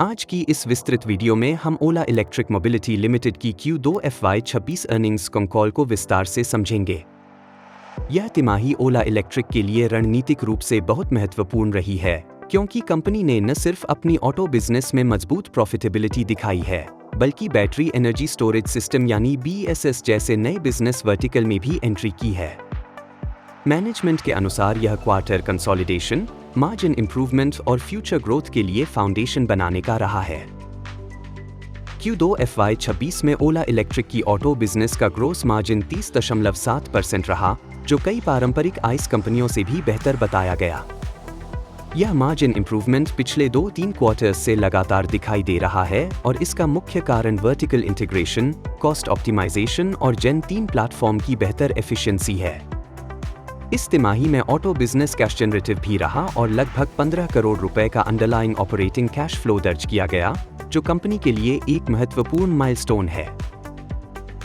आज की इस विस्तृत वीडियो में हम ओला इलेक्ट्रिक मोबिलिटी लिमिटेड की Q2 FY26 अर्निंग्स कॉल को विस्तार से समझेंगे। यह तिमाही ओला इलेक्ट्रिक के लिए रणनीतिक रूप से बहुत महत्वपूर्ण रही है, क्योंकि कंपनी ने न सिर्फ अपनी ऑटो बिजनेस में मजबूत प्रॉफिटेबिलिटी दिखाई है, बल्कि बैटरी एनर्जी स्टोरेज सिस्टम यानी BESS जैसे नए बिजनेस वर्टिकल में भी एंट्री की है। मैनेजमेंट के अनुसार यह क्वार्टर कंसोलिडेशन, मार्जिन इंप्रूवमेंट और फ्यूचर ग्रोथ के लिए फाउंडेशन बनाने का रहा है। Q2 FY26 में ओला इलेक्ट्रिक की ऑटो बिजनेस का ग्रोस मार्जिन 30.7% रहा, जो कई पारंपरिक आइस कंपनियों से भी बेहतर बताया गया। यह मार्जिन इंप्रूवमेंट पिछले 2-3 क्वार्टर्स से लगातार दिखाई दे रहा है और इसका मुख्य कारण वर्टिकल इंटीग्रेशन, कॉस्ट ऑप्टिमाइजेशन और जेन 3 प्लेटफॉर्म की बेहतर एफिशिएंसी है। इस तिमाही में ऑटो बिजनेस कैश जनरेटिव भी रहा और लगभग 15 करोड़ रुपए का अंडरलाइंग ऑपरेटिंग कैश फ्लो दर्ज किया गया, जो कंपनी के लिए एक महत्वपूर्ण माइलस्टोन है।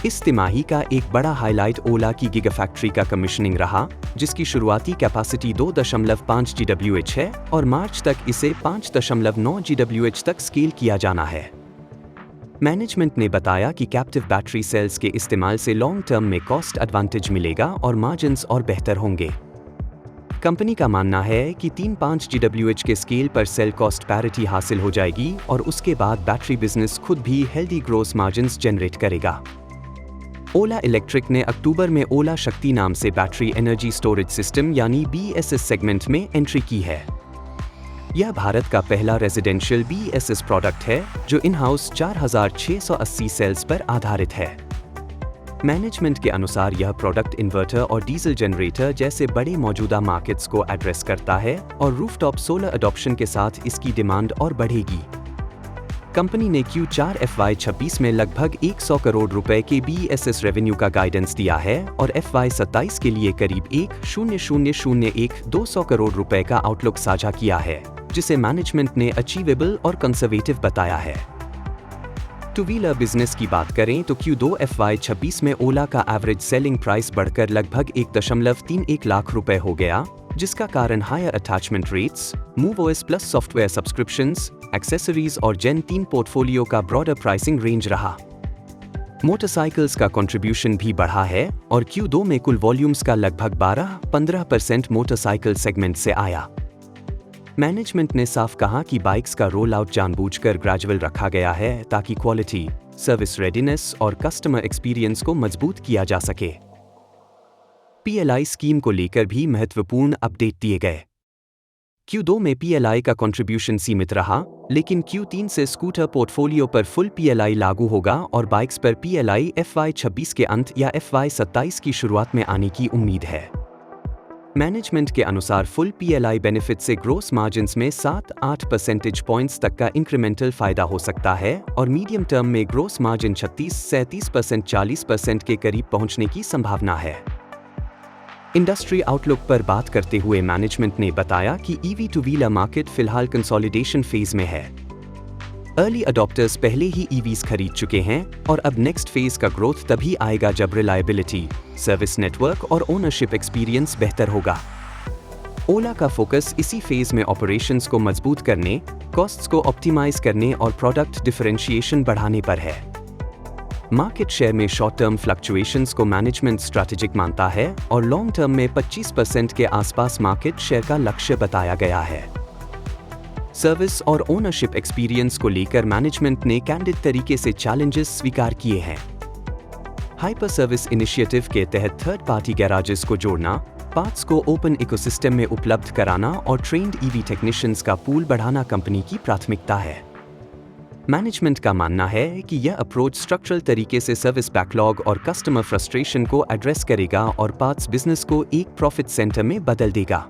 इस तिमाही का एक बड़ा हाईलाइट ओला की गीगाफैक्ट्री का कमीशनिंग रहा, जिसकी शुरुआती कैपेसिटी 2.5 GWh है और मार्च तक इसे 5.9 GWh तक स्केल किया जाना है। मैनेजमेंट ने बताया कि कैप्टिव बैटरी सेल्स के इस्तेमाल से लॉन्ग टर्म में कॉस्ट एडवांटेज मिलेगा और मार्जिन्स और बेहतर होंगे। कंपनी का मानना है कि 3-5 GWh के स्केल पर सेल कॉस्ट पैरिटी हासिल हो जाएगी और उसके बाद बैटरी बिजनेस खुद भी हेल्दी ग्रोस मार्जिन्स जनरेट करेगा। ओला इलेक्ट्रिक ने अक्टूबर में ओला शक्ति नाम से बैटरी एनर्जी स्टोरेज सिस्टम यानी BESS सेगमेंट में एंट्री की है। यह भारत का पहला रेजिडेंशियल BESS प्रोडक्ट है, जो इन हाउस 4680 सेल्स पर आधारित है। मैनेजमेंट के अनुसार यह प्रोडक्ट इन्वर्टर और डीजल जनरेटर जैसे बड़े मौजूदा मार्केट्स को एड्रेस करता है और रूफटॉप सोलर अडॉप्शन के साथ इसकी डिमांड और बढ़ेगी। कंपनी ने Q4 FY26 में लगभग 100 करोड़ रुपए के BESS रेवेन्यू का गाइडेंस दिया है और FY27 के लिए करीब 200 करोड़ रुपए का आउटलुक साझा किया है, जिसे मैनेजमेंट ने अचीवेबल और कंजर्वेटिव बताया है। टू व्हीलर बिजनेस की बात करें तो Q2 FY26 में ओला का एवरेज सेलिंग प्राइस बढ़कर लगभग 1.31 लाख रुपए हो गया, जिसका कारण higher attachment rates, MoveOS plus software subscriptions, accessories और जेन 3 पोर्टफोलियो का ब्रॉडर प्राइसिंग रेंज रहा। मोटरसाइकिल्स का कंट्रीब्यूशन भी बढ़ा है और Q2 में कुल वॉल्यूम्स का लगभग 12-15% मोटरसाइकिल सेगमेंट से आया। मैनेजमेंट ने साफ कहा कि बाइक्स का रोल आउट जानबूझकर ग्रेजुअल रखा गया है ताकि क्वालिटी, सर्विस रेडीनेस और कस्टमर एक्सपीरियंस को मजबूत किया जा सके। PLI स्कीम को लेकर भी महत्वपूर्ण अपडेट दिए गए। Q2 में PLI का कंट्रीब्यूशन सीमित रहा, लेकिन Q3 से स्कूटर पोर्टफोलियो पर फुल PLI लागू होगा और बाइक्स पर PLI FY26 के अंत या FY27 की शुरुआत में आने की उम्मीद है। मैनेजमेंट के अनुसार फुल PLI बेनिफिट से ग्रोस मार्जिन्स में 7-8 परसेंटेज पॉइंट्स तक का इंक्रीमेंटल फायदा हो सकता है और मीडियम टर्म में ग्रोस मार्जिन 36-37% 40% के करीब पहुंचने की संभावना है। इंडस्ट्री आउटलुक पर बात करते हुए मैनेजमेंट ने बताया कि EV टू व्हीलर मार्केट फिलहाल कंसोलिडेशन फेज में है। अर्ली अडॉप्टर्स पहले ही EVs खरीद चुके हैं और अब नेक्स्ट फेज का ग्रोथ तभी आएगा जब रिलायबिलिटी, सर्विस नेटवर्क और ओनरशिप एक्सपीरियंस बेहतर होगा। ओला का फोकस इसी फेज में ऑपरेशंस को मजबूत करने, कॉस्ट्स को ऑप्टिमाइज करने और प्रोडक्ट डिफरेंशिएशन बढ़ाने पर है। मार्केट शेयर में शॉर्ट टर्म फ्लक्चुएशंस को मैनेजमेंट स्ट्रैटेजिक मानता है और लॉन्ग टर्म में 25% के आसपास मार्केट शेयर का लक्ष्य बताया गया है। सर्विस और ओनरशिप एक्सपीरियंस को लेकर मैनेजमेंट ने कैंडिड तरीके से चैलेंजेस स्वीकार किए हैं। हाइपर सर्विस इनिशिएटिव के तहत थर्ड पार्टी गैराजेस को जोड़ना, पार्ट्स को ओपन इकोसिस्टम में उपलब्ध कराना और ट्रेन्ड EV टेक्नीशियंस का पूल बढ़ाना कंपनी की प्राथमिकता है। मैनेजमेंट का मानना है कि यह अप्रोच स्ट्रक्चरल तरीके से सर्विस बैकलॉग और कस्टमर फ्रस्ट्रेशन को एड्रेस करेगा और पार्ट्स बिजनेस को एक प्रॉफिट सेंटर में बदल देगा।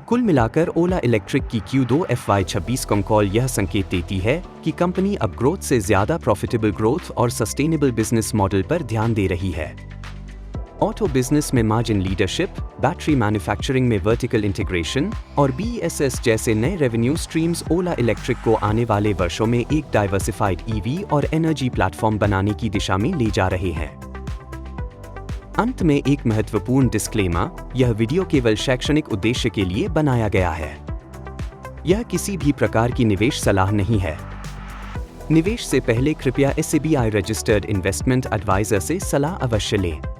कुल मिलाकर ओला इलेक्ट्रिक की Q2 FY26 कॉल यह संकेत देती है कि कंपनी अब ग्रोथ से ज्यादा प्रॉफिटेबल ग्रोथ और सस्टेनेबल बिजनेस मॉडल पर ध्यान दे रही है। ऑटो बिजनेस में मार्जिन लीडरशिप, बैटरी मैन्युफैक्चरिंग में वर्टिकल इंटीग्रेशन और BESS जैसे नए रेवेन्यू स्ट्रीम्स ओला इलेक्ट्रिक को आने वाले वर्षों में एक डाइवर्सिफाइड EV और एनर्जी प्लेटफॉर्म बनाने की दिशा में ले जा रहे हैं। अंत में एक महत्वपूर्ण डिस्क्लेमर, यह वीडियो केवल शैक्षणिक उद्देश्य के लिए बनाया गया है। यह किसी भी प्रकार की निवेश सलाह नहीं है। निवेश से पहले कृपया SEBI रजिस्टर्ड इन्वेस्टमेंट एडवाइजर से सलाह अवश्य लें।